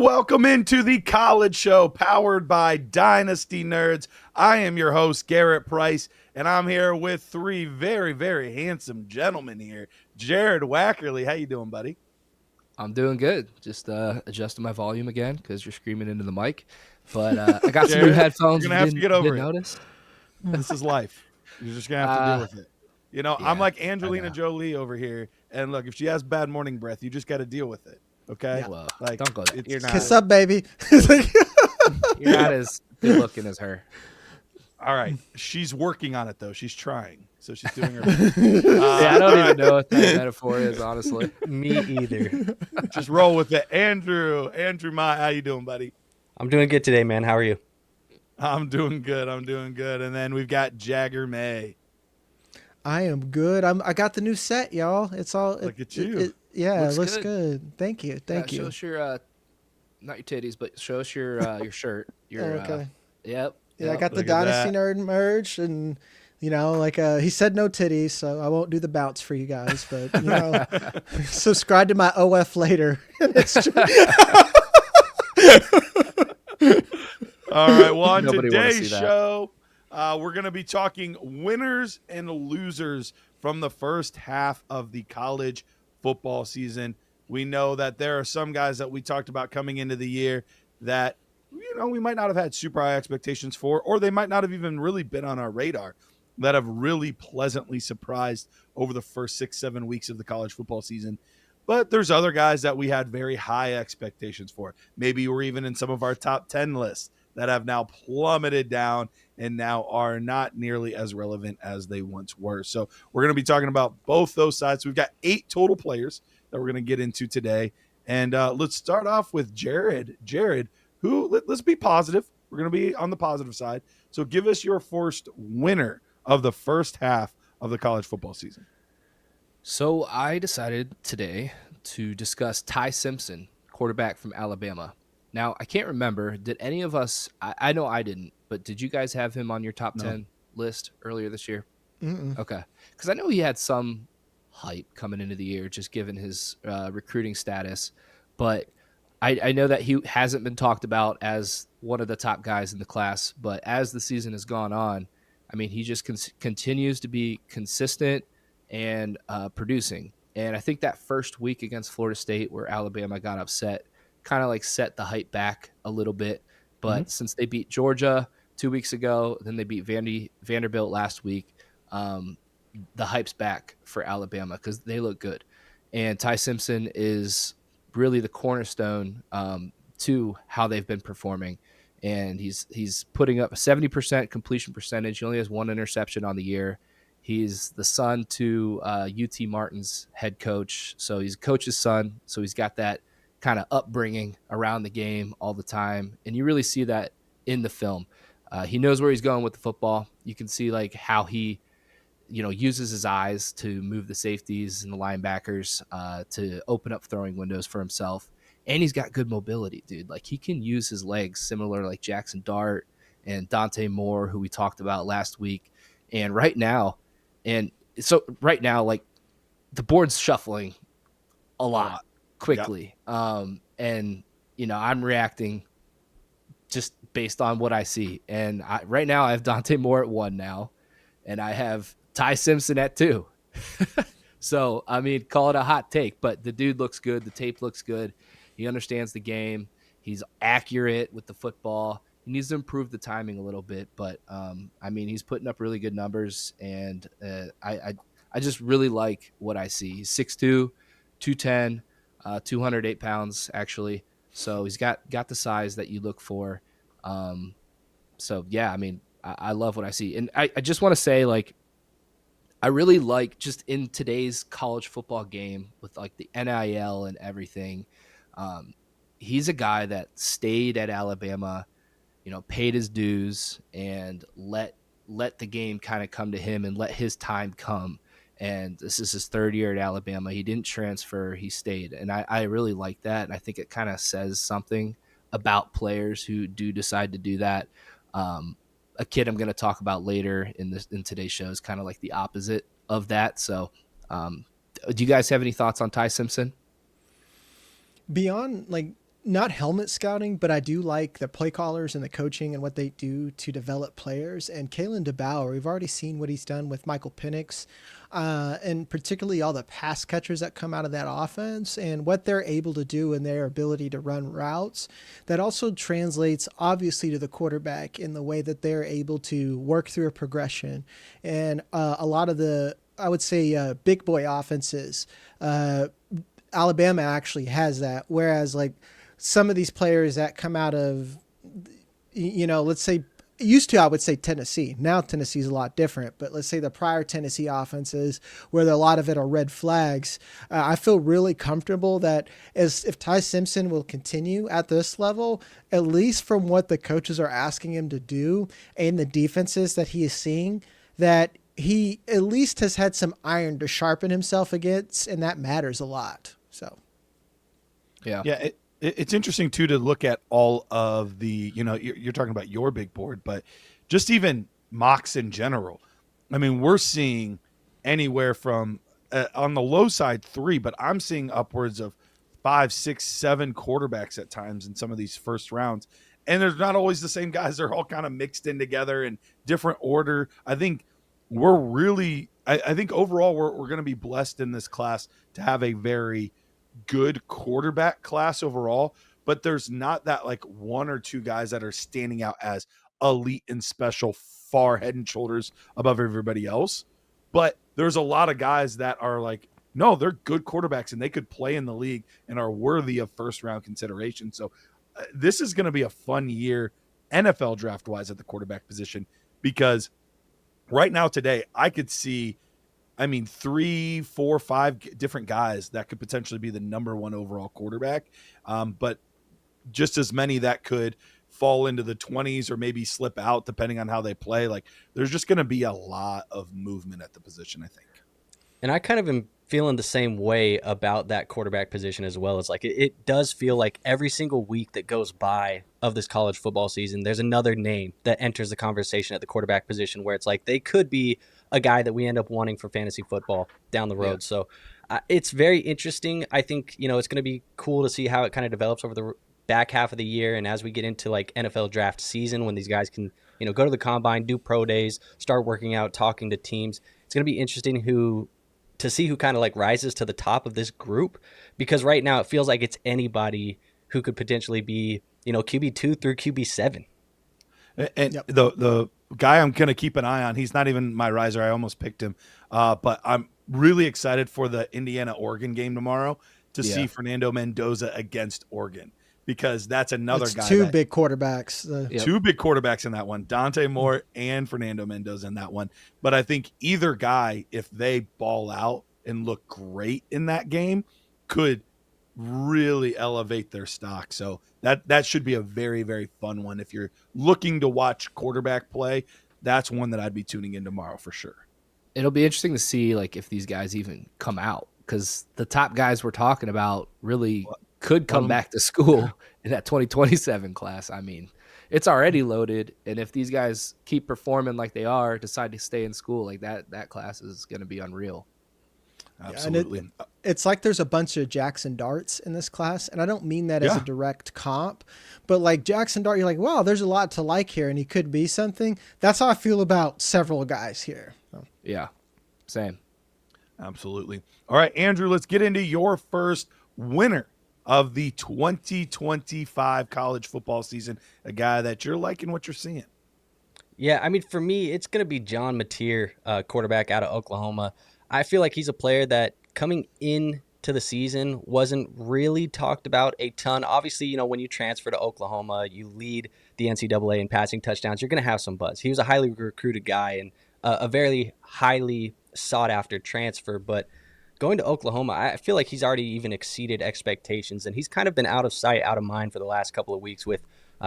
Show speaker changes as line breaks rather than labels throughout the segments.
Welcome into the college show powered by Dynasty Nerds. I am your host, Garret Price, and I'm here with three very, very handsome gentlemen here. Jared Wackerly, how you doing, buddy?
I'm doing good. Just adjusting my volume again because you're screaming into the mic. But I got some new headphones.
You're going to have to get over it.
Notice.
This is life. You're just going to have to deal with it. You know, yeah, I'm like Angelina Jolie over here. And look, if she has bad morning breath, you just got to deal with it. Okay?
Yeah. Well,
like,
don't go there.
You're not Kiss up, baby.
You're not as good looking as her.
All right. She's working on it, though. She's trying. So she's doing her best.
I don't even know what that metaphor is, honestly.
Me either.
Just roll with it. Andrew, my, how you doing, buddy?
I'm doing good today, man. How are you?
I'm doing good. And then we've got Jagger May.
I am good. I got the new set, y'all. It's all
look at you.
It looks good. Thank you.
Show us your not your titties, but show us your shirt.
Okay.
Yep.
Yeah, I got the Dynasty Nerd merch, and you know, like he said, no titties, so I won't do the bounce for you guys. But you know, subscribe to my OF later.
All right. Well, on today's show, we're going to be talking winners and losers from the first half of the college football season. We know that there are some guys that we talked about coming into the year that, you know, we might not have had super high expectations for, or they might not have even really been on our radar, that have really pleasantly surprised over the first 6-7 weeks of the college football season. But there's other guys that we had very high expectations for. Maybe you were even in some of our top 10 lists that have now plummeted down and now are not nearly as relevant as they once were. So we're going to be talking about both those sides. We've got 8 total players that we're going to get into today. And let's start off with Jared. Jared, let's be positive. We're going to be on the positive side. So give us your first winner of the first half of the college football season.
So I decided today to discuss Ty Simpson, quarterback from Alabama. Now, I can't remember. Did any of us – I know I didn't, but did you guys have him on your top 10 list earlier this year?
Mm-mm.
Okay. Because I know he had some hype coming into the year just given his recruiting status. But I know that he hasn't been talked about as one of the top guys in the class. But as the season has gone on, I mean, he just continues to be consistent and producing. And I think that first week against Florida State where Alabama got upset kind of like set the hype back a little bit. But since they beat Georgia 2 weeks ago, then they beat Vanderbilt last week, the hype's back for Alabama because they look good. And Ty Simpson is really the cornerstone to how they've been performing. And he's putting up a 70% completion percentage. He only has 1 interception on the year. He's the son to UT Martin's head coach. So he's a coach's son. So he's got that kind of upbringing around the game all the time. And you really see that in the film. He knows where he's going with the football. You can see like how he, you know, uses his eyes to move the safeties and the linebackers to open up throwing windows for himself. And he's got good mobility, dude. Like he can use his legs similar like Jackson Dart and Dante Moore, who we talked about last week. And right now, like the board's shuffling a lot quickly. Yep. And, you know, I'm reacting just based on what I see. And right now I have Dante Moore at 1 now, and I have Ty Simpson at 2. So, I mean, call it a hot take, but the dude looks good. The tape looks good. He understands the game. He's accurate with the football. He needs to improve the timing a little bit, but I mean, he's putting up really good numbers, and I just really like what I see. He's 6'2", 210, 208 pounds actually. So he's got the size that you look for. So yeah, I mean, I love what I see, and I just want to say, like, I really like just in today's college football game with like the NIL and everything. He's a guy that stayed at Alabama, you know, paid his dues and let the game kind of come to him and let his time come. And this is his 3rd year at Alabama. He didn't transfer. He stayed. And I really like that. And I think it kind of says something about players who do decide to do that. A kid I'm going to talk about later in today's show is kind of like the opposite of that. So do you guys have any thoughts on Ty Simpson?
Beyond like not helmet scouting, but I do like the play callers and the coaching and what they do to develop players. And Kalen DeBauer, we've already seen what he's done with Michael Penix, and particularly all the pass catchers that come out of that offense and what they're able to do and their ability to run routes. That also translates obviously to the quarterback in the way that they're able to work through a progression. And a lot of the, I would say, big boy offenses, Alabama actually has that. Whereas like some of these players that come out of, let's say, used to, I would say Tennessee. Now Tennessee's a lot different, but let's say the prior Tennessee offenses where a lot of it are red flags. I feel really comfortable that if Ty Simpson will continue at this level, at least from what the coaches are asking him to do and the defenses that he is seeing, that he at least has had some iron to sharpen himself against, and that matters a lot. So,
yeah. It's interesting too to look at all of the, you're talking about your big board, but just even mocks in general. I mean, we're seeing anywhere from on the low side 3, but I'm seeing upwards of 5, 6, 7 quarterbacks at times in some of these first rounds. And there's not always the same guys. They're all kind of mixed in together in different order. I think we're really, I think overall we're going to be blessed in this class to have a very good quarterback class overall, but there's not that like 1 or 2 guys that are standing out as elite and special, far head and shoulders above everybody else. But there's a lot of guys that are like, no, they're good quarterbacks and they could play in the league and are worthy of first round consideration. So this is going to be a fun year NFL draft wise at the quarterback position, because right now today I could see 3, 4, 5 different guys that could potentially be the number 1 overall quarterback. But just as many that could fall into the 20s or maybe slip out depending on how they play. Like there's just going to be a lot of movement at the position, I think.
And I kind of am feeling the same way about that quarterback position as well. It's like it does feel like every single week that goes by of this college football season, there's another name that enters the conversation at the quarterback position where it's like they could be a guy that we end up wanting for fantasy football down the road. Yeah. So it's very interesting. I think, it's going to be cool to see how it kind of develops over the back half of the year. And as we get into like NFL draft season, when these guys can, go to the combine, do pro days, start working out, talking to teams, it's going to be interesting to see who kind of like rises to the top of this group, because right now it feels like it's anybody who could potentially be, QB2 through QB7.
And yep. The guy I'm going to keep an eye on, he's not even my riser. I almost picked him. But I'm really excited for the Indiana-Oregon game tomorrow to see Fernando Mendoza against Oregon, because that's another guy.
2 big quarterbacks.
2 big quarterbacks in that one, Dante Moore and Fernando Mendoza in that one. But I think either guy, if they ball out and look great in that game, could really elevate their stock. So that should be a very, very fun one. If you're looking to watch quarterback play, that's one that I'd be tuning in tomorrow for sure.
It'll be interesting to see like if these guys even come out, because the top guys we're talking about really could come back to school in that 2027 class. I mean, it's already loaded, and if these guys keep performing like they are, decide to stay in school, like that class is going to be unreal.
Absolutely.
And it's like there's a bunch of Jackson Darts in this class, and I don't mean that as a direct comp, but like Jackson Dart, you're like, wow, there's a lot to like here, and he could be something. That's how I feel about several guys here. So.
Yeah, same.
Absolutely. All right, Andrew, let's get into your first winner of the 2025 college football season, a guy that you're liking what you're seeing.
Yeah, I mean, for me, it's going to be John Mateer, quarterback out of Oklahoma. I feel like he's a player that coming into the season wasn't really talked about a ton. Obviously, when you transfer to Oklahoma, you lead the NCAA in passing touchdowns, you're going to have some buzz. He was a highly recruited guy and a very highly sought-after transfer, but going to Oklahoma, I feel like he's already even exceeded expectations, and he's kind of been out of sight, out of mind for the last couple of weeks with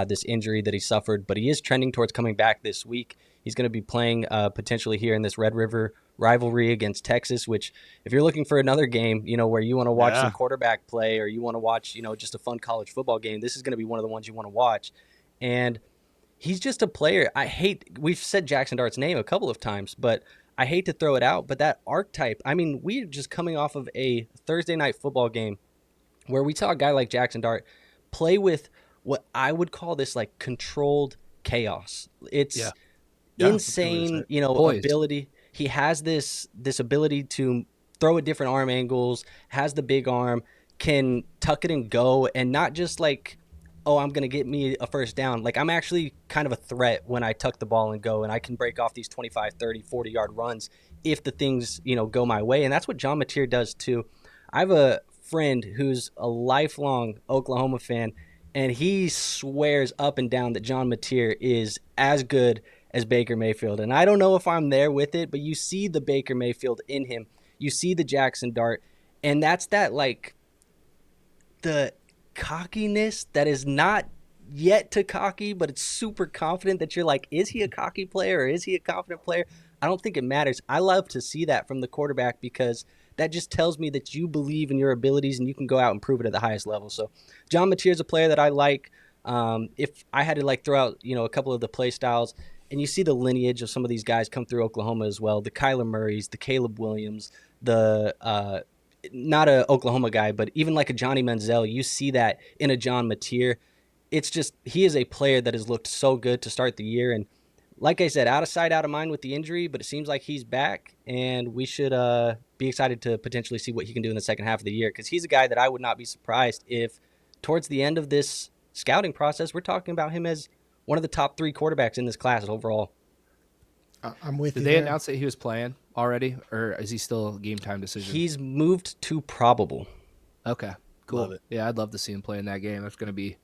this injury that he suffered, but he is trending towards coming back this week. He's going to be playing potentially here in this Red River rivalry against Texas, which if you're looking for another game, where you want to watch some quarterback play, or you want to watch, just a fun college football game, this is going to be one of the ones you want to watch. And he's just a player. We've said Jackson Dart's name a couple of times, but I hate to throw it out, but that archetype, I mean, we're just coming off of a Thursday night football game where we saw a guy like Jackson Dart play with what I would call this like controlled chaos. It's insane,
Poised.
ability. He has this ability to throw at different arm angles, has the big arm, can tuck it and go, and not just like, oh, I'm going to get me a first down. Like, I'm actually kind of a threat when I tuck the ball and go, and I can break off these 25, 30, 40-yard runs if the things, go my way. And that's what John Mateer does too. I have a friend who's a lifelong Oklahoma fan, and he swears up and down that John Mateer is as good as Baker Mayfield. And I don't know if I'm there with it, but you see the Baker Mayfield in him. You see the Jackson Dart, and that's that, like, the cockiness that is not yet to cocky, but it's super confident that you're like, is he a cocky player or is he a confident player? I don't think it matters. I love to see that from the quarterback because that just tells me that you believe in your abilities and you can go out and prove it at the highest level. So John Mateer is a player that I like. If I had to like throw out, a couple of the play styles, and you see the lineage of some of these guys come through Oklahoma as well, the Kyler Murrays, the Caleb Williams, the not a Oklahoma guy, but even like a Johnny Manziel, you see that in a John Mateer. It's just, he is a player that has looked so good to start the year. And like I said, out of sight, out of mind with the injury, but it seems like he's back, and we should be excited to potentially see what he can do in the second half of the year, because he's a guy that I would not be surprised if towards the end of this scouting process, we're talking about him as one of the top 3 quarterbacks in this class overall.
I'm with you.
Did they
there.
announce that he was playing already, or is he still a game time decision?
He's moved to probable.
Okay, cool.
Love it.
Yeah, I'd love to see him play in that game. That's gonna be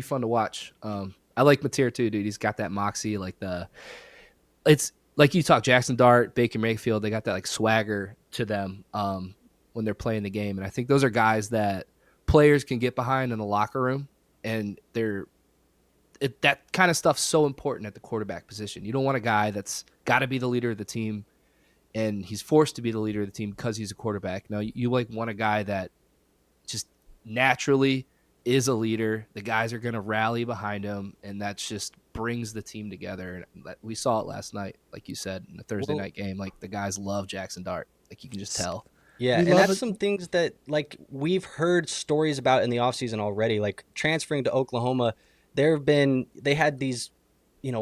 fun to watch. I like Mateer too, dude. He's got that moxie, it's like you talk Jackson Dart, Baker Mayfield. They got that like swagger to them when they're playing the game, and I think those are guys that players can get behind in the locker room, and that kind of stuff's so important at the quarterback position. You don't want a guy that's got to be the leader of the team, and he's forced to be the leader of the team because he's a quarterback. No, you want a guy that just naturally is a leader. The guys are going to rally behind him, and that just brings the team together. And we saw it last night, like you said, in the Thursday night game. Like, the guys love Jackson Dart. Like, you can just tell.
Yeah, and that's some things that, like, we've heard stories about in the offseason already. Like, transferring to Oklahoma, they had these,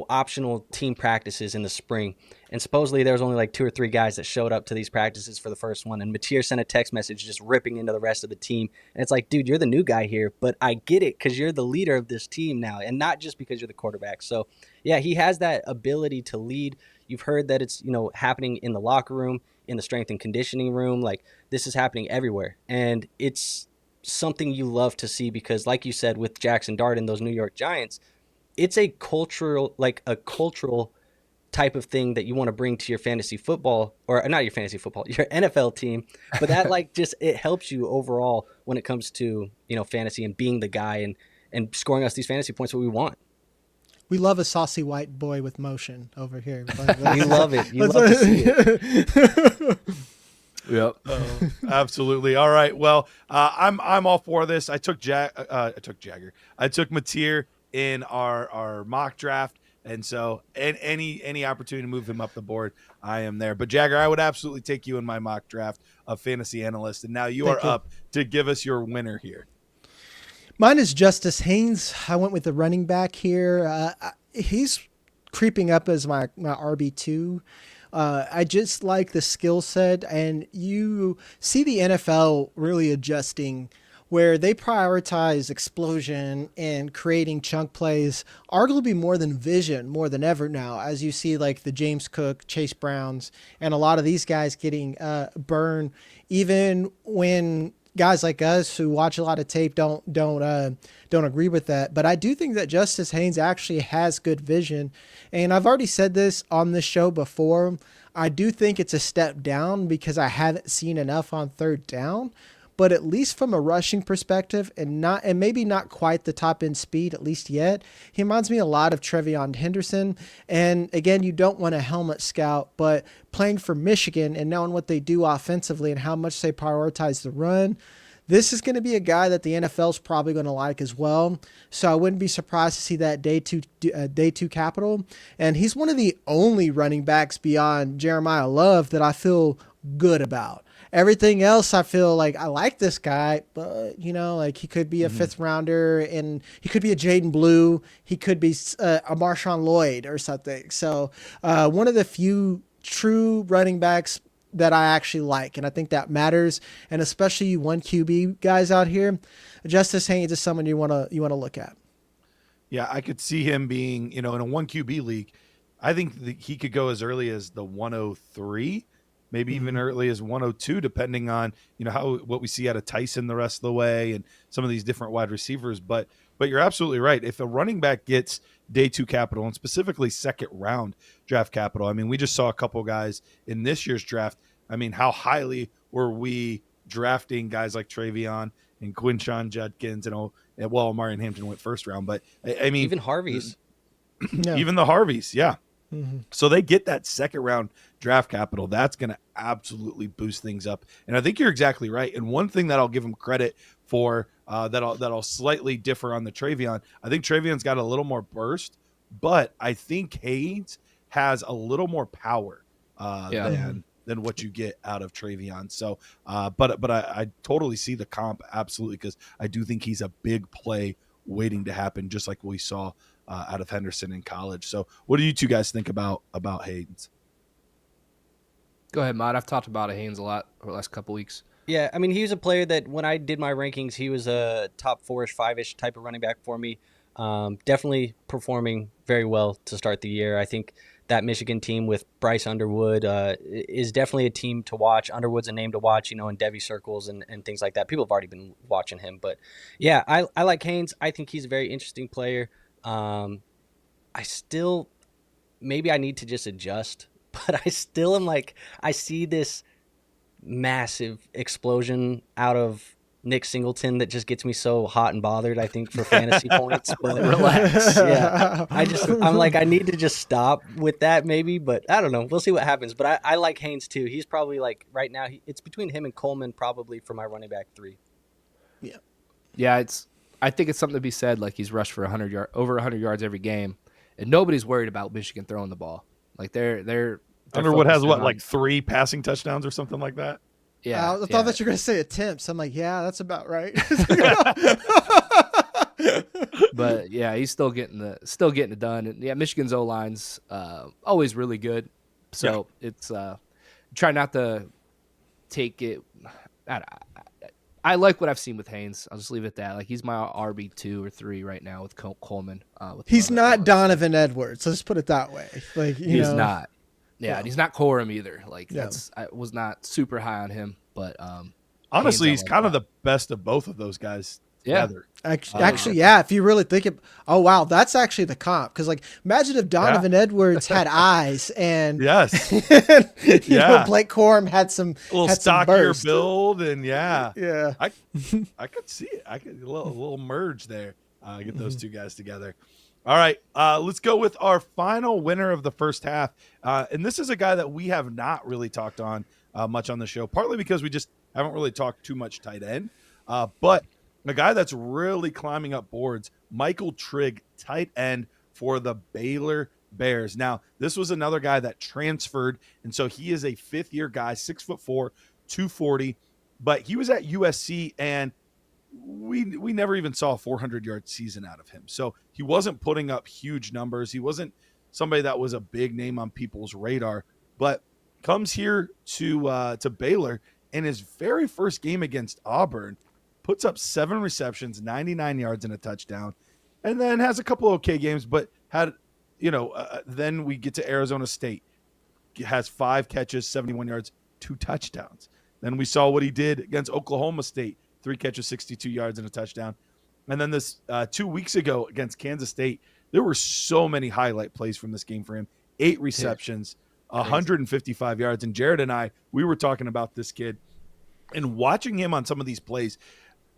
optional team practices in the spring. And supposedly there was only like 2 or 3 guys that showed up to these practices for the first one. And Mateer sent a text message just ripping into the rest of the team. And it's like, dude, you're the new guy here, but I get it because you're the leader of this team now, and not just because you're the quarterback. So, yeah, he has that ability to lead. You've heard that it's, happening in the locker room, in the strength and conditioning room. Like, this is happening everywhere. And it's something you love to see because, like you said, with Jackson Dart and those New York Giants, it's a cultural type of thing that you want to bring to your fantasy football, or not your fantasy football, your NFL team. But that it helps you overall when it comes to, fantasy and being the guy and scoring us these fantasy points what we want.
We love a saucy white boy with motion over here.
We love it. You love to see it.
Yep. Absolutely. All right. Well, I'm all for this. I took Jagger. I took Mateer in our mock draft, and so any opportunity to move him up the board, I am there. But Jagger, I would absolutely take you in my mock draft of fantasy analyst, and now you are up to give us your winner here.
Mine is Justice Haynes. I went with the running back here. He's creeping up as my RB2. I just like the skill set, and you see the NFL really adjusting where they prioritize explosion and creating chunk plays, arguably more than vision, more than ever now, as you see like the James Cook, Chase Browns, and a lot of these guys getting burned, even when guys like us who watch a lot of tape don't agree with that. But I do think that Justice Haynes actually has good vision. And I've already said this on this show before. I do think it's a step down because I haven't seen enough on third down. But at least from a rushing perspective, and maybe not quite the top end speed, at least yet, he reminds me a lot of Trevion Henderson. And again, you don't want a helmet scout, but playing for Michigan and knowing what they do offensively and how much they prioritize the run, this is going to be a guy that the NFL is probably going to like as well. So I wouldn't be surprised to see that day two capital. And he's one of the only running backs beyond Jeremiah Love that I feel good about. Everything else, I feel like I like this guy, but like he could be a fifth rounder, and he could be a Jaden Blue. He could be a Marshawn Lloyd or something. So one of the few true running backs that I actually like, and I think that matters. And especially you 1 QB guys out here, Justice Haynes is someone you want to look at.
Yeah, I could see him being, in a 1 QB league. I think that he could go as early as the 103, maybe even early as 102, depending on, what we see out of Tyson the rest of the way and some of these different wide receivers. But you're absolutely right. If a running back gets day 2 capital, and specifically second round draft capital, I mean, we just saw a couple guys in this year's draft. I mean, how highly were we drafting guys like Travion and Quinshon Judkins and Marion Hampton went first round, but I mean,
even Harvey's,
even the Harveys. Yeah. So they get that second round draft capital. That's going to absolutely boost things up. And I think you're exactly right. And one thing that I'll give him credit for that'll slightly differ on the Travion. I think Travion's got a little more burst, but I think Haynes has a little more power than what you get out of Travion. So, but I totally see the comp absolutely, because I do think he's a big play waiting to happen, just like we saw out of Henderson in college. So what do you two guys think about Haynes?
Go ahead, Matt. I've talked about Haynes a lot over the last couple weeks.
Yeah, I mean, he was a player that when I did my rankings, he was a top 4-ish, 5-ish type of running back for me. Definitely performing very well to start the year. I think that Michigan team with Bryce Underwood is definitely a team to watch. Underwood's a name to watch, in Devy circles and things like that. People have already been watching him. But, yeah, I like Haynes. I think he's a very interesting player. I still – maybe I need to just adjust. But I still am like – I see this massive explosion out of Nick Singleton that just gets me so hot and bothered, I think, for fantasy points. But
relax.
Yeah, I'm like, I need to just stop with that maybe, but I don't know. We'll see what happens. But I like Haynes too. He's probably like right now, it's between him and Coleman probably for my running back 3.
Yeah.
Yeah, I think it's something to be said. Like, he's rushed for over 100 yards every game, and nobody's worried about Michigan throwing the ball. Like they're
Underwood has like 3 passing touchdowns or something like that.
Yeah,
I thought that you were going to say attempts. I'm like, yeah, that's about right.
But yeah, he's still getting it done. And yeah, Michigan's O-line's always really good. So it's try not to take it. I like what I've seen with Haynes. I'll just leave it at that. Like, he's my RB2 or 3 right now with Coleman.
He's not Donovan Edwards. Let's put it that way. Like,
he's not. Yeah, and he's not Corum either. Like,
Yeah.
I was not super high on him, but
Honestly,
Haynes,
he's kind of the best of both of those guys together.
Actually, yeah. If you really think oh wow, that's actually the comp. Because like, imagine if Donovan Edwards had eyes and
Yes.
Blake Corum had some
A little
had some
stockier
burst.
build, and yeah.
Yeah.
I could see it. I could a little merge there. Get those two guys together. All right, let's go with our final winner of the first half. And this is a guy that we have not really talked on much on the show, partly because we just haven't really talked too much tight end. But a guy that's really climbing up boards, Michael Trigg, tight end for the Baylor Bears. Now, this was another guy that transferred, and so he is a fifth-year guy, 6'4", 240. But he was at USC, and we never even saw a 400-yard season out of him. So he wasn't putting up huge numbers. He wasn't somebody that was a big name on people's radar, but comes here to Baylor, and his very first game against Auburn puts up 7 receptions, 99 yards, and a touchdown, and then has a couple okay games, but had, then we get to Arizona State, has 5 catches, 71 yards, 2 touchdowns. Then we saw what he did against Oklahoma State, 3 catches, 62 yards, and a touchdown. And then this 2 weeks ago against Kansas State, there were so many highlight plays from this game for him. 8 receptions, 155 yards. And Jared and I, we were talking about this kid and watching him on some of these plays.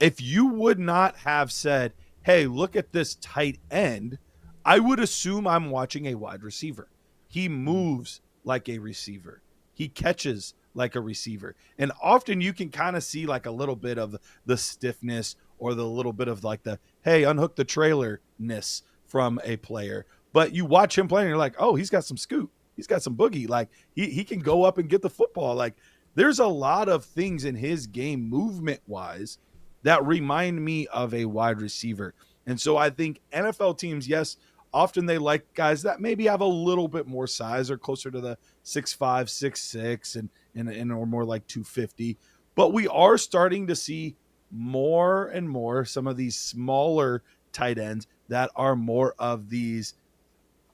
If you would not have said, hey, look at this tight end, I would assume I'm watching a wide receiver. He moves like a receiver. He catches like a receiver. And often you can kind of see like a little bit of the stiffness or the little bit of like the, hey, unhook the trailer-ness from a player. But you watch him play and you're like, oh, he's got some scoot. He's got some boogie. Like he can go up and get the football. Like there's a lot of things in his game movement-wise that remind me of a wide receiver. And so I think NFL teams, yes, often they like guys that maybe have a little bit more size or closer to the 6'5", 6'6", and or more like 250. But we are starting to see more and more some of these smaller tight ends that are more of these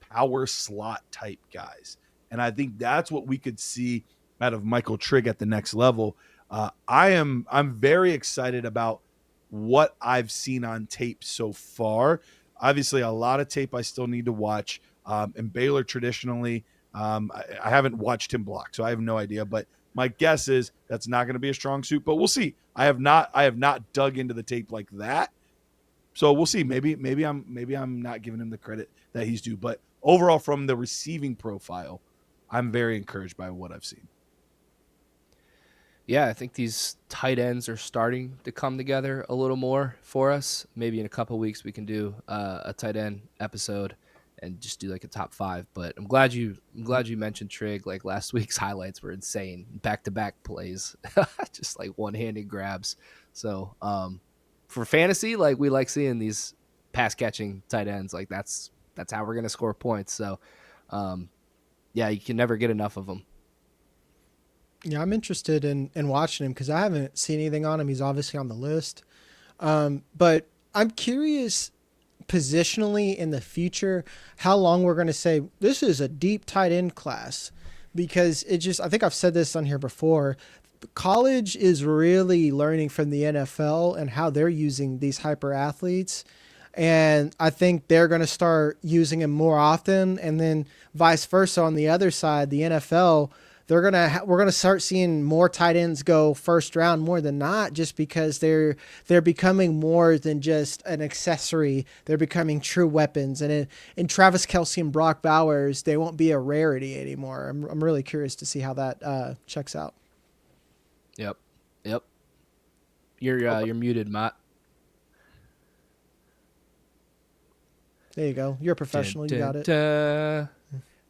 power slot type guys. And I think that's what we could see out of Michael Trigg at the next level. I'm very excited about what I've seen on tape so far. Obviously, a lot of tape I still need to watch. And Baylor traditionally, I haven't watched him block, so I have no idea. But my guess is that's not going to be a strong suit. But we'll see. I have not dug into the tape like that, so we'll see. Maybe I'm not giving him the credit that he's due. But overall, from the receiving profile, I'm very encouraged by what I've seen.
Yeah, I think these tight ends are starting to come together a little more for us. Maybe in a couple of weeks we can do a tight end episode and just do like a top 5. But I'm glad you mentioned Trigg. Like last week's highlights were insane, back-to-back plays, just like one-handed grabs. So for fantasy, like we like seeing these pass-catching tight ends. Like that's how we're gonna score points. So yeah, you can never get enough of them.
Yeah, I'm interested in watching him because I haven't seen anything on him. He's obviously on the list. But I'm curious positionally in the future how long we're going to say this is a deep tight end class, because I think I've said this on here before. College is really learning from the NFL and how they're using these hyper athletes. And I think they're going to start using him more often. And then vice versa on the other side, the NFL, we're gonna start seeing more tight ends go first round more than not, just because they're becoming more than just an accessory. They're becoming true weapons, and in Travis Kelce and Brock Bowers, they won't be a rarity anymore. I'm really curious to see how that checks out.
Yep. You're muted, Matt.
There you go. You're a professional. You got it.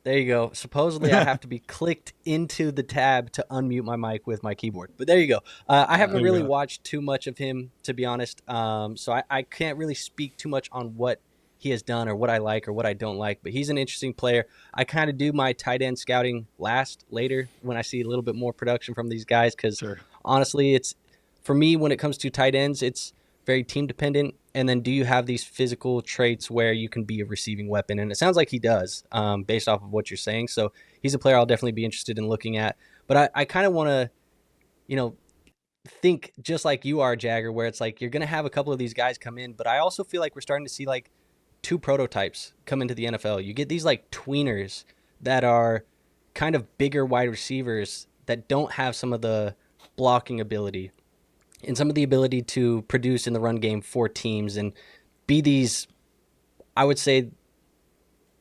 There you go. Supposedly, I have to be clicked into the tab to unmute my mic with my keyboard. But there you go. I haven't really watched too much of him, to be honest. So I can't really speak too much on what he has done or what I like or what I don't like. But he's an interesting player. I kind of do my tight end scouting later, when I see a little bit more production from these guys. Because honestly, it's for me, when it comes to tight ends, it's very team dependent. And then do you have these physical traits where you can be a receiving weapon? And it sounds like he does, based off of what you're saying. So he's a player I'll definitely be interested in looking at. But I kind of want to, think just like you are, Jagger, where it's like you're going to have a couple of these guys come in. But I also feel like we're starting to see like 2 prototypes come into the NFL. You get these like tweeners that are kind of bigger wide receivers that don't have some of the blocking ability and some of the ability to produce in the run game for teams and be these, I would say,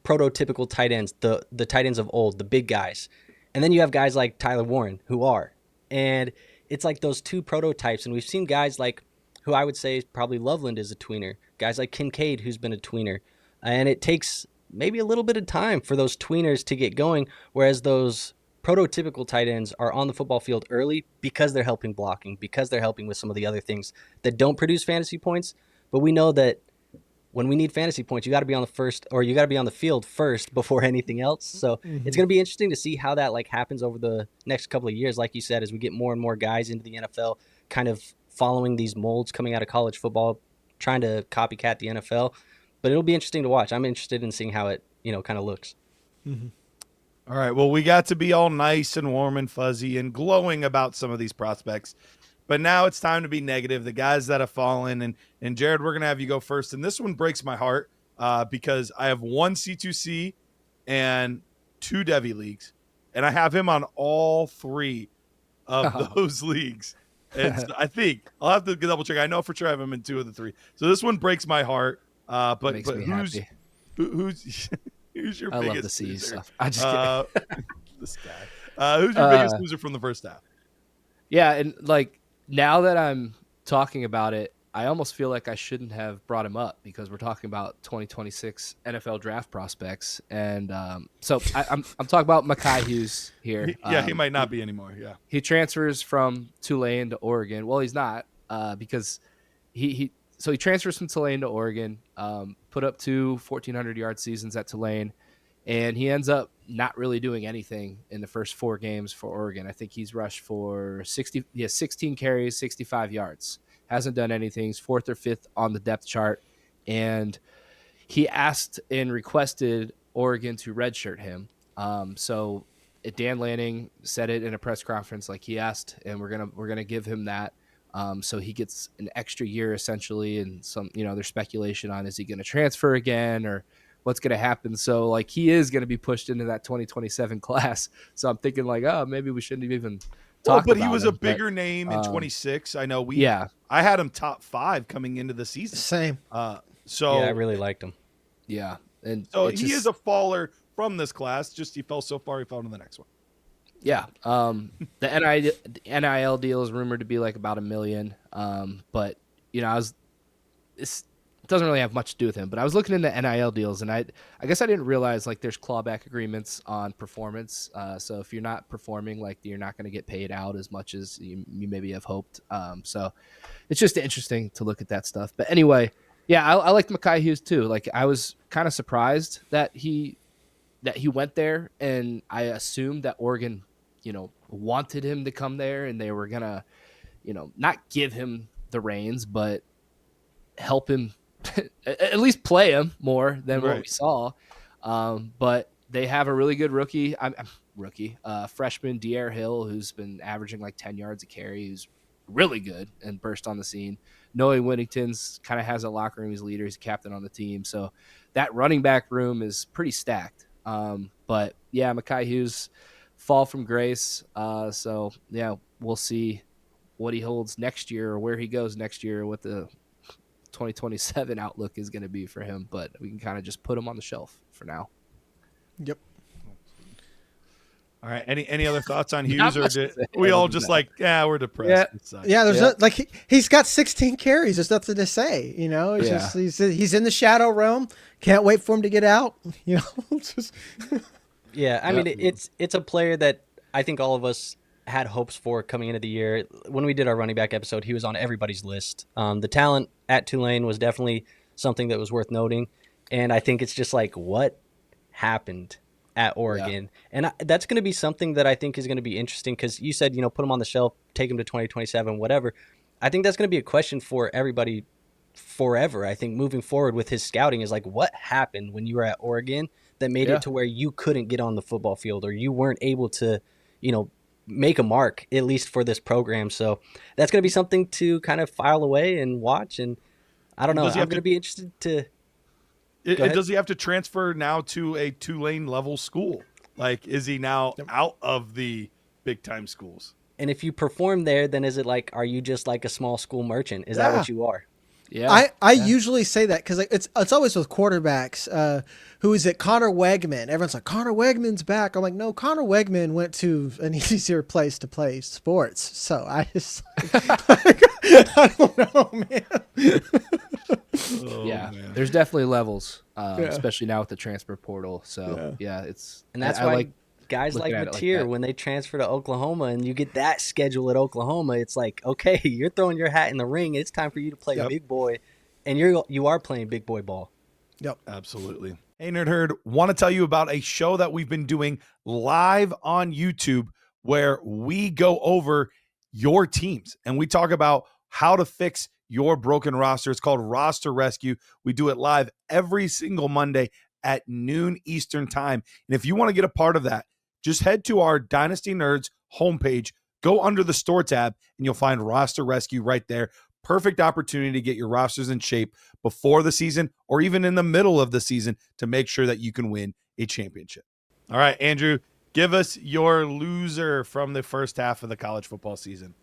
prototypical tight ends, the tight ends of old, the big guys. And then you have guys like Tyler Warren who are. And it's like those 2 prototypes. And we've seen guys like, who I would say probably Loveland is a tweener, guys like Kincaid who's been a tweener. And it takes maybe a little bit of time for those tweeners to get going, whereas those prototypical tight ends are on the football field early because they're helping blocking, because they're helping with some of the other things that don't produce fantasy points. But we know that when we need fantasy points, you got to be on the field first before anything else. So it's going to be interesting to see how that like happens over the next couple of years. Like you said, as we get more and more guys into the NFL, kind of following these molds coming out of college football, trying to copycat the NFL. But it'll be interesting to watch. I'm interested in seeing how it, kind of looks.
Mm-hmm.
All right, well, we got to be all nice and warm and fuzzy and glowing about some of these prospects, but now it's time to be negative. The guys that have fallen, and Jared, we're going to have you go first, and this one breaks my heart because I have 1 C2C and 2 Devy leagues, and I have him on all 3 of those leagues. And I think I'll have to double check. I know for sure I have him in 2 of the 3. So this one breaks my heart, but who's who's your
I
biggest
love the C
loser?
stuff. I just kidding.
This guy. Who's your biggest loser from the first half?
Yeah, and like now that I'm talking about it, I almost feel like I shouldn't have brought him up because we're talking about 2026 NFL draft prospects, and so I'm talking about Makhi Hughes here.
He might not be anymore. Yeah,
he transfers from Tulane to Oregon. Well, he's not because he transfers from Tulane to Oregon, put up 2 1,400-yard seasons at Tulane, and he ends up not really doing anything in the first 4 games for Oregon. I think he's rushed for 16 carries, 65 yards. Hasn't done anything. He's 4th or 5th on the depth chart. And he asked and requested Oregon to redshirt him. So Dan Lanning said it in a press conference, like he asked, and we're gonna give him that. So he gets an extra year essentially, and some, there's speculation on, is he going to transfer again or what's going to happen. So like he is going to be pushed into that 2027 class. So I'm thinking like, oh, maybe we shouldn't have even talked
but
about
he was
him,
a bigger name in 26. I know I had him top 5 coming into the season.
Same.
So
yeah, I really liked him.
Yeah. And
so he is a faller from this class. Just he fell so far, he fell to the next one.
Yeah. The NIL deal is rumored to be like about $1 million. But it doesn't really have much to do with him, but I was looking into NIL deals, and I guess I didn't realize like there's clawback agreements on performance. So if you're not performing, like you're not going to get paid out as much as you maybe have hoped. So it's just interesting to look at that stuff. But anyway, yeah, I liked Makhi Hughes too. Like I was kind of surprised that he went there, and I assumed that Oregon, wanted him to come there, and they were gonna, not give him the reins, but help him. At least play him more than what we saw. But they have a really good freshman, Dare Hill, who's been averaging like 10 yards a carry, who's really good and burst on the scene. Noe Whittington's kind of has a locker room. He's leader. He's captain on the team. So that running back room is pretty stacked. But yeah, Makhi Hughes fall from grace. So yeah, we'll see what he holds next year or where he goes next year, what the 2027 outlook is going to be for him, but we can kind of just put him on the shelf for now.
Yep.
All right. Any other thoughts on Hughes, or did we all just like, we're depressed?
Yeah. There's he's got 16 carries. There's nothing to say. It's just he's in the shadow realm. Can't wait for him to get out. Just
yeah. I mean, it's a player that I think all of us had hopes for coming into the year. When we did our running back episode, he was on everybody's list. The talent at Tulane was definitely something that was worth noting. And I think it's just like, what happened at Oregon? Yeah. And that's going to be something that I think is going to be interesting, because you said, put him on the shelf, take him to 2027, whatever. I think that's going to be a question for everybody forever. I think moving forward with his scouting is like, what happened when you were at Oregon that made it to where you couldn't get on the football field, or you weren't able to, make a mark, at least for this program. So that's going to be something to kind of file away and watch. And I don't know. I'm going to be interested to.
Does he have to transfer now to a Tulane level school? Like, is he now out of the big time schools?
And if you perform there, then is it like, are you just like a small school merchant? Is that what you are?
Yeah, I usually say that because it's always with quarterbacks. Who is it? Connor Wegman. Everyone's like, Connor Wegman's back. I'm like, no, Connor Wegman went to an easier place to play sports. So I just, I don't know, man.
Man. There's definitely levels, especially now with the transfer portal. So it's,
and that's why guys like Mateer, when they transfer to Oklahoma and you get that schedule at Oklahoma, it's like, okay, you're throwing your hat in the ring. It's time for you to play big boy, and you are playing big boy ball.
Yep, absolutely. Hey, Nerd Herd, want to tell you about a show that we've been doing live on YouTube where we go over your teams and we talk about how to fix your broken roster. It's called Roster Rescue. We do it live every single Monday at noon Eastern time. And if you want to get a part of that, just head to our Dynasty Nerds homepage, go under the store tab, and you'll find Roster Rescue right there. Perfect opportunity to get your rosters in shape before the season or even in the middle of the season to make sure that you can win a championship. All right, Andrew, give us your loser from the first half of the college football season.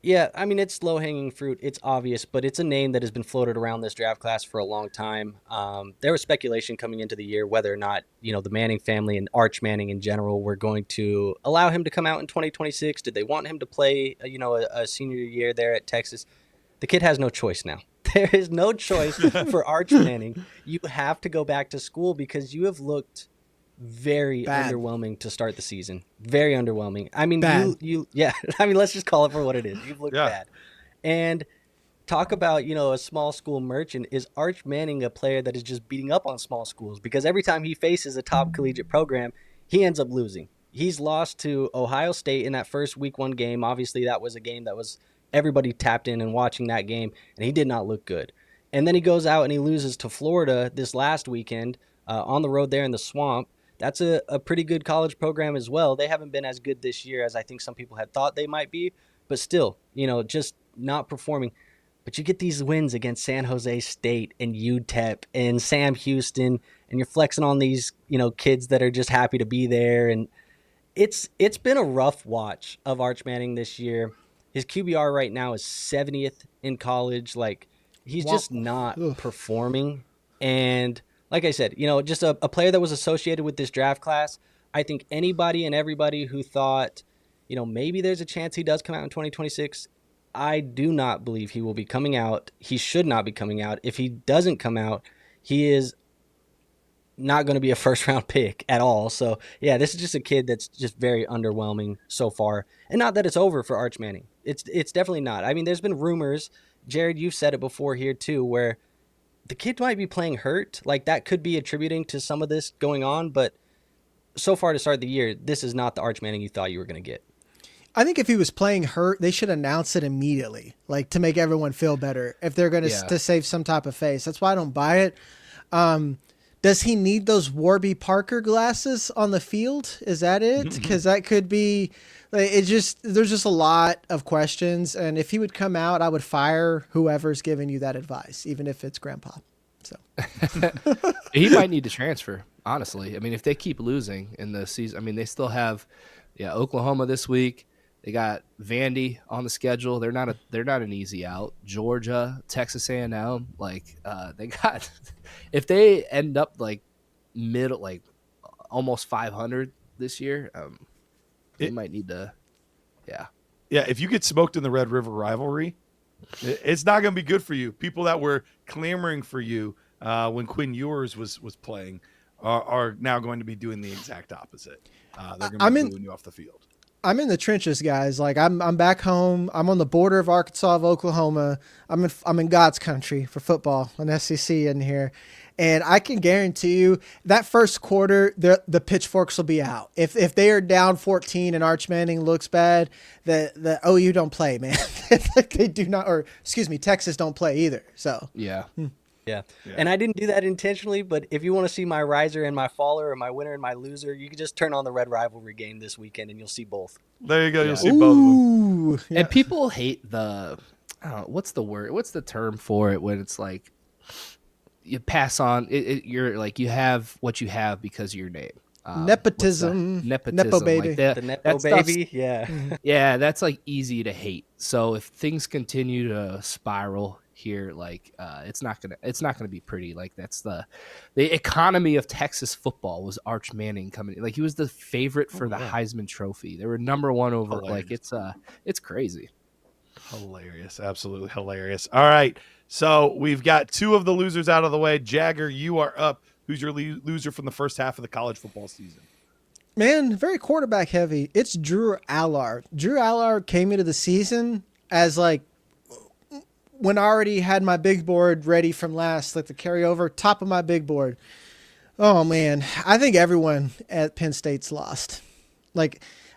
Yeah, I mean, it's low-hanging fruit. It's obvious, but it's a name that has been floated around this draft class for a long time. There was speculation coming into the year whether or not, the Manning family and Arch Manning in general were going to allow him to come out in 2026. Did they want him to play, a senior year there at Texas? The kid has no choice now. There is no choice for Arch Manning. You have to go back to school because you have looked very underwhelming to start the season. Very underwhelming. I mean, yeah. I mean, let's just call it for what it is. You've looked bad. And talk about, a small school merchant. Is Arch Manning a player that is just beating up on small schools? Because every time he faces a top collegiate program, he ends up losing. He's lost to Ohio State in that first week 1 game. Obviously, that was a game that was everybody tapped in and watching that game, and he did not look good. And then he goes out and he loses to Florida this last weekend on the road there in the Swamp. That's a pretty good college program as well. They haven't been as good this year as I think some people had thought they might be, but still, just not performing. But you get these wins against San Jose State and UTEP and Sam Houston, and you're flexing on these, kids that are just happy to be there. And it's been a rough watch of Arch Manning this year. His QBR right now is 70th in college. Like, he's just not performing. And like I said, just a player that was associated with this draft class. I think anybody and everybody who thought, maybe there's a chance he does come out in 2026. I do not believe he will be coming out. He should not be coming out. If he doesn't come out, he is not going to be a first-round pick at all. So, yeah, this is just a kid that's just very underwhelming so far. And not that it's over for Arch Manning. It's definitely not. I mean, there's been rumors, Jared, you've said it before here too, where the kid might be playing hurt. Like, that could be attributing to some of this going on. But so far to start the year, this is not the Arch Manning you thought you were going to get.
I think if he was playing hurt, they should announce it immediately, like to make everyone feel better if they're going to save some type of face. That's why I don't buy it. Does he need those Warby Parker glasses on the field? Is that it? Because that could be there's just a lot of questions. And if he would come out, I would fire whoever's giving you that advice, even if it's grandpa. So
he might need to transfer, honestly. I mean, if they keep losing in the season, I mean, they still have Oklahoma this week. They got Vandy on the schedule. They're not an easy out. Georgia, Texas A&M, they got. If they end up almost 500 this year, they might need to. Yeah.
If you get smoked in the Red River rivalry, it's not going to be good for you. People that were clamoring for you when Quinn Ewers was playing are now going to be doing the exact opposite. They're going to be booing you off the field.
I'm in the trenches, guys. Like I'm back home. I'm on the border of Arkansas, of Oklahoma. I'm in God's country for football, an SEC in here, and I can guarantee you that first quarter, the pitchforks will be out. If they are down 14 and Arch Manning looks bad, the OU don't play, man. They do not, or excuse me, Texas don't play either. So
yeah. And I didn't do that intentionally, but if you want to see my riser and my faller, or my winner and my loser, you can just turn on the Red Rivalry game this weekend and you'll see both.
There you go. You'll see both of them.
Yeah. And people hate what's the word? What's the term for it when it's like you pass on you're like you have what you have because of your name.
Nepotism. Nepo baby.
The Nepo baby. Yeah.
Yeah, that's like easy to hate. So if things continue to spiral here, it's not gonna be pretty. Like, that's the economy of Texas football was Arch Manning coming. Like, he was the favorite for the Heisman Trophy. They were number one over.
Hilarious.
Like, it's crazy.
Hilarious, absolutely hilarious. All right, so we've got 2 of the losers out of the way. Jagger, you are up. Who's your loser from the first half of the college football season?
Man, very quarterback heavy. It's Drew Allar. Drew Allar came into the season as when I already had my big board ready from last, the carryover, top of my big board. Oh, man. I think everyone at Penn State's lost.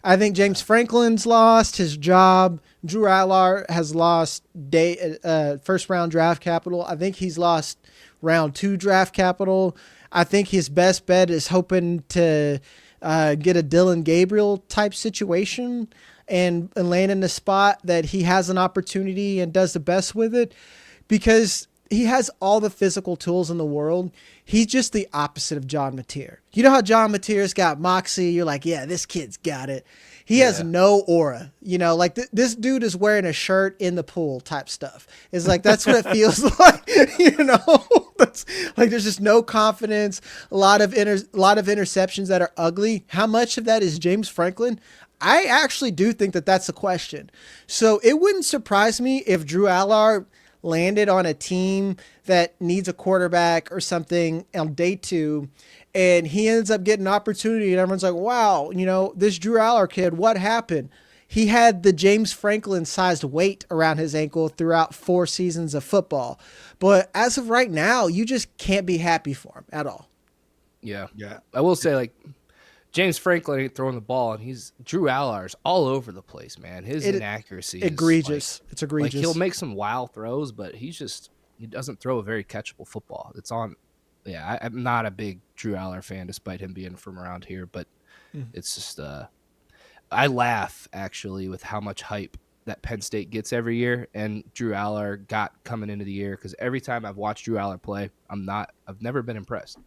I think James Franklin's lost his job. Drew Allar has lost first-round draft capital. I think he's lost round 2 draft capital. I think his best bet is hoping to get a Dylan Gabriel type situation and land in a spot that he has an opportunity and does the best with it, because he has all the physical tools in the world. He's just the opposite of John Mateer. You know how John Mateer's got moxie? You're like, yeah, this kid's got it. He has no aura. This dude is wearing a shirt in the pool type stuff. It's like, that's what it feels like. That's there's just no confidence. A lot of interceptions that are ugly. How much of that is James Franklin? I actually do think that that's a question. So it wouldn't surprise me if Drew Allar landed on a team that needs a quarterback or something on day 2, and he ends up getting an opportunity, and everyone's like, wow, this Drew Allar kid, what happened? He had the James Franklin-sized weight around his ankle throughout 4 seasons of football. But as of right now, you just can't be happy for him at all.
Yeah. I will say, James Franklin ain't throwing the ball, and Drew Allar's all over the place, man. His inaccuracy is
egregious. It's egregious.
He'll make some wild throws, but he doesn't throw a very catchable football. I'm not a big Drew Allar fan, despite him being from around here, but it's just I laugh actually with how much hype that Penn State gets every year, and Drew Allar got coming into the year, because every time I've watched Drew Allar play, I've never been impressed.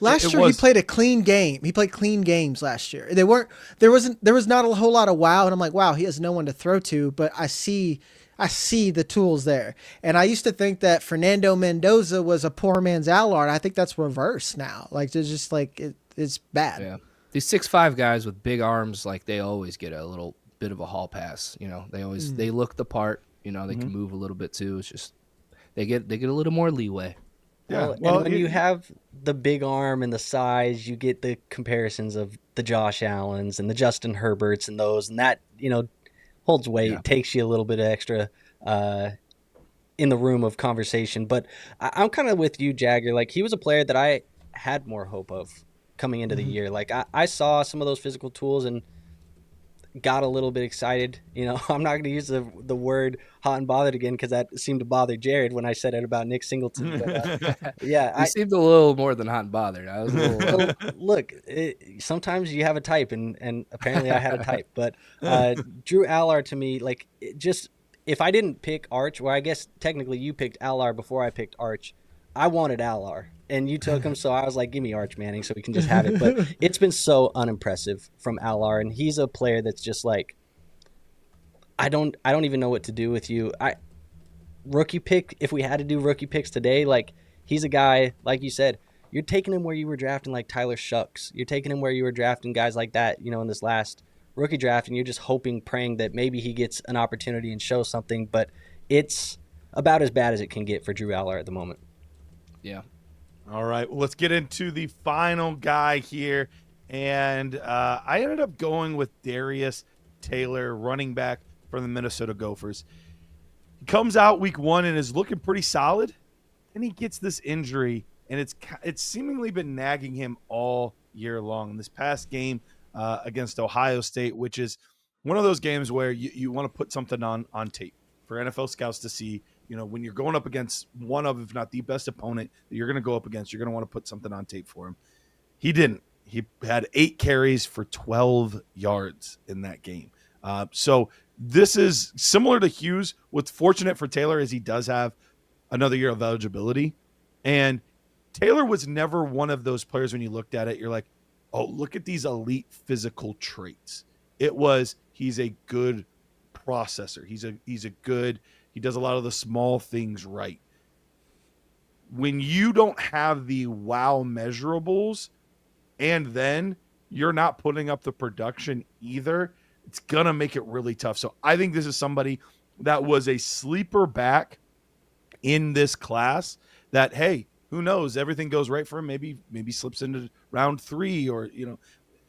Last year he played a clean game. He played clean games last year. There was not a whole lot of wow, and I'm like, wow, he has no one to throw to, but I see the tools there. And I used to think that Fernando Mendoza was a poor man's Allar, and I think that's reversed now. There's just it's bad.
Yeah. These 6'5" guys with big arms, they always get a little bit of a hall pass. They look the part. They can move a little bit too. It's just they get a little more leeway.
Yeah. Well, when you have the big arm and the size, you get the comparisons of the Josh Allens and the Justin Herberts and those, and that holds weight, takes you a little bit extra in the room of conversation. But I'm kind of with you, Jagger. He was a player that I had more hope of coming into the year. I saw some of those physical tools and got a little bit excited. I'm not going to use the word hot and bothered again, because that seemed to bother Jared when I said it about Nick Singleton. But,
you seemed a little more than hot and bothered. I was a little...
Look, sometimes you have a type, and apparently I had a type. But Drew Allar, to me, if I didn't pick Arch, well, I guess technically you picked Allar before I picked Arch. I wanted Allar, and you took him, so I was like, give me Arch Manning so we can just have it. But it's been so unimpressive from Allar, and he's a player that's just I don't even know what to do with you. Rookie pick, if we had to do rookie picks today, he's a guy, like you said, you're taking him where you were drafting Tyler Shucks. You're taking him where you were drafting guys like that, in this last rookie draft, and you're just hoping, praying that maybe he gets an opportunity and shows something. But it's about as bad as it can get for Drew Allar at the moment.
Yeah.
All right. Well, let's get into the final guy here. And I ended up going with Darius Taylor, running back for the Minnesota Gophers. He comes out week 1 and is looking pretty solid. And he gets this injury, and it's seemingly been nagging him all year long. In this past game against Ohio State, which is one of those games where you want to put something on tape for NFL scouts to see. When you're going up against one of, if not the best opponent that you're going to go up against, you're going to want to put something on tape for him. He didn't. He had 8 carries for 12 yards in that game. So this is similar to Hughes. What's fortunate for Taylor is he does have another year of eligibility. And Taylor was never one of those players when you looked at it, you're like, oh, look at these elite physical traits. It was, he's a good processor. He does a lot of the small things right. When you don't have the wow measurables, and then you're not putting up the production either, it's going to make it really tough. So I think this is somebody that was a sleeper back in this class that, hey, who knows? Everything goes right for him. Maybe slips into round 3, or,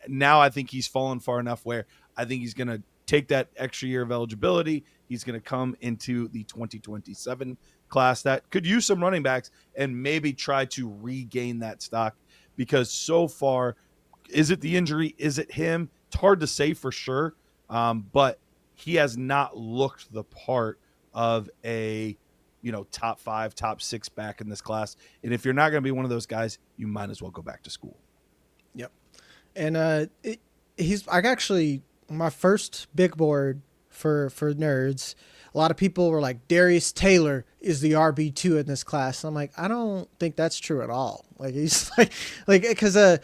now I think he's fallen far enough where I think he's going to take that extra year of eligibility. He's going to come into the 2027 class that could use some running backs and maybe try to regain that stock, because so far, is it the injury? Is it him? It's hard to say for sure, but he has not looked the part of a top 5, top 6 back in this class. And if you're not going to be one of those guys, you might as well go back to school.
Yep. And I actually, my first big board for nerds, a lot of people were like, Darius Taylor is the RB2 in this class. And I'm like, I don't think that's true at all. He's because I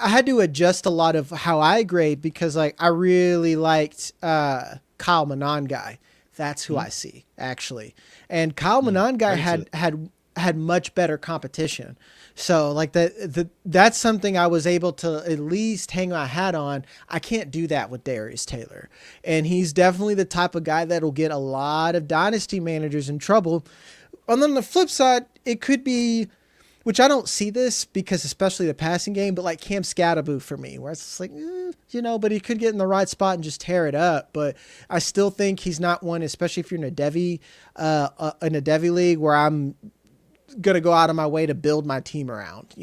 had to adjust a lot of how I grade, because I really liked Kyle Monangai. That's who I see, actually. And Kyle Monangai had had much better competition. So like that's something I was able to at least hang my hat on. I can't do that with Darius Taylor. And he's definitely the type of guy that'll get a lot of dynasty managers in trouble. And then on the flip side, it could be, which I don't see this because especially the passing game, but like Cam Scatterboo for me, where it's just like, but he could get in the right spot and just tear it up. But I still think he's not one, especially if you're in a Devy league where I'm going to go out of my way to build my team around,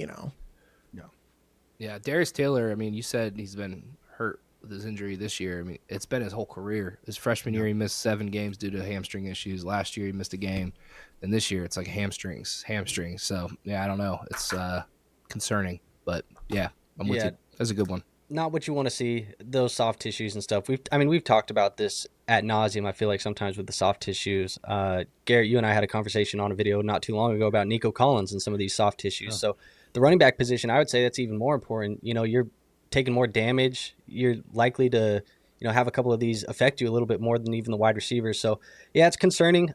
Yeah, Darius Taylor, I mean, you said he's been hurt with his injury this year. I mean, it's been his whole career. His freshman year, he missed 7 games due to hamstring issues. Last year, he missed a game. And this year, it's like hamstrings. So, yeah, I don't know. It's concerning. But, yeah, I'm with you. That's a good one.
Not what you want to see, those soft tissues and stuff. We've talked about this ad nauseum, I feel like, sometimes with the soft tissues. Garrett, you and I had a conversation on a video not too long ago about Nico Collins and some of these soft tissues. So the running back position, I would say that's even more important. You're taking more damage. You're likely to, have a couple of these affect you a little bit more than even the wide receivers. So, yeah, it's concerning.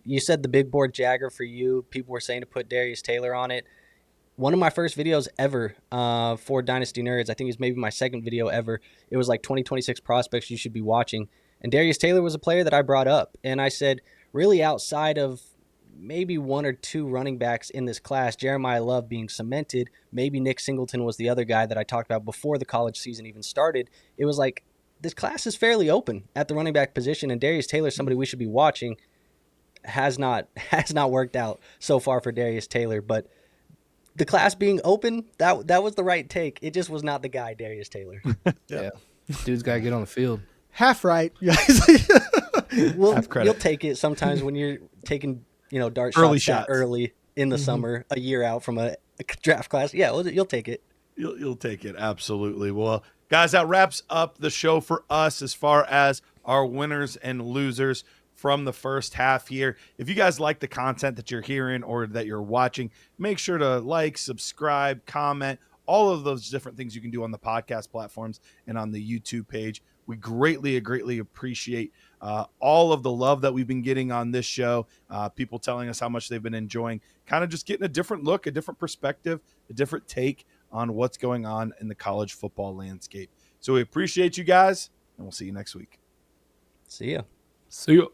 You said the big board Jagger for you. People were saying to put Darius Taylor on it. One of my first videos ever for Dynasty Nerds, I think it was maybe my second video ever. It was like 2026 prospects you should be watching. And Darius Taylor was a player that I brought up. And I said, really outside of maybe 1 or 2 running backs in this class, Jeremiah Love being cemented, maybe Nick Singleton was the other guy that I talked about before the college season even started. It was like, this class is fairly open at the running back position. And Darius Taylor is somebody we should be watching. Has not worked out so far for Darius Taylor, but the class being open, that was the right take. It just was not the guy, Darius Taylor.
Yeah. Dude's got to get on the field.
Half right.
You'll take it sometimes when you're taking, dart shots early in the summer, a year out from a draft class. Yeah, you'll take it.
You'll take it. Absolutely. Well, guys, that wraps up the show for us as far as our winners and losers from the first half here. If you guys like the content that you're hearing or that you're watching, make sure to like, subscribe, comment, all of those different things you can do on the podcast platforms and on the YouTube page. We greatly appreciate all of the love that we've been getting on this show. People telling us how much they've been enjoying, kind of just getting a different look, a different perspective, a different take on what's going on in the college football landscape. So we appreciate you guys, and we'll see you next week.
See ya.
See ya.